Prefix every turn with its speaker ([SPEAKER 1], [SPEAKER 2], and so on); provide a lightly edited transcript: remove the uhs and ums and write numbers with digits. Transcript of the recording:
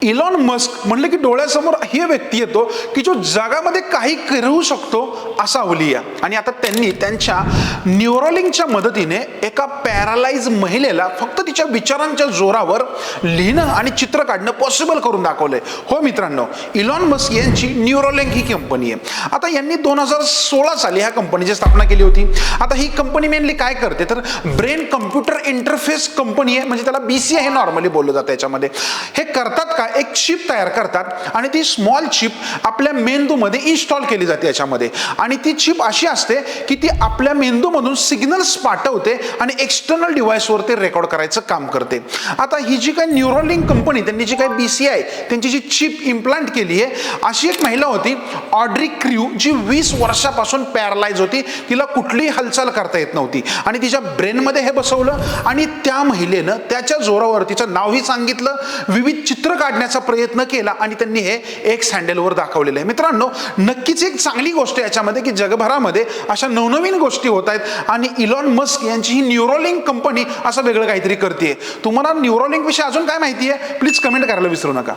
[SPEAKER 1] Elon Musk म्हणलं की डोळ्यासमोर ही व्यक्ती येतो की जो जगामध्ये काही करू शकतो असा अवलिया. आणि आता त्यांनी त्यांच्या न्यूरोलिंकच्या मदतीने एका पॅरालाइज महिलेला फक्त तिच्या विचारांच्या जोरावर लिहिणं आणि चित्र काढणं पॉसिबल करून दाखवलंय. हो मित्रांनो, इलॉन मस्क यांची न्यूरोलिंक ही कंपनी आहे. आता यांनी 2016 साली ह्या कंपनीची स्थापना केली होती. आता ही कंपनी मेनली काय करते तर ब्रेन कम्प्युटर इंटरफेस कंपनी आहे, म्हणजे त्याला BCI हे नॉर्मली बोललं जातं. याच्यामध्ये हे करतात काय, एक चिप तयार करतात आणि ती स्मॉल चिप आपल्या मेंदूमध्ये इन्स्टॉल केली जाते याच्यामध्ये. आणि ती चिप अशी असते की ती आपल्या मेंदूमधून सिग्नल्स पाठवते आणि एक्सटर्नल डिव्हाइसवर ते रेकॉर्ड करायचं काम करते. आता ही जी काही न्यूरोलिंक कंपनी त्यांनी जी काही BCI त्यांची जी चिप इम्प्लांट केली आहे, अशी एक महिला होती ऑड्री क्र्यू, जी 20 वर्षापासून पॅरालाइज होती. तिला कुठलीही हालचाल करता येत नव्हती आणि तिच्या ब्रेनमध्ये हे बसवलं आणि त्या महिलेनं त्याच्या जोरावर तिचं नावही सांगितलं, विविध चित्र काढण्याचा प्रयत्न केला आणि त्यांनी हे एक्स हँडलवर दाखवलेलं आहे. मित्रांनो, नक्कीच एक चांगली गोष्ट याच्यामध्ये की जगभरामध्ये अशा नवनवीन गोष्टी होत आहेत आणि इलॉन मस्क यांची ही न्यूरोलिंक कंपनी असं वेगळं काहीतरी करते. तुम्हाला न्यूरोलिंक विषयी अजून काय माहिती आहे प्लीज कमेंट करायला विसरू नका.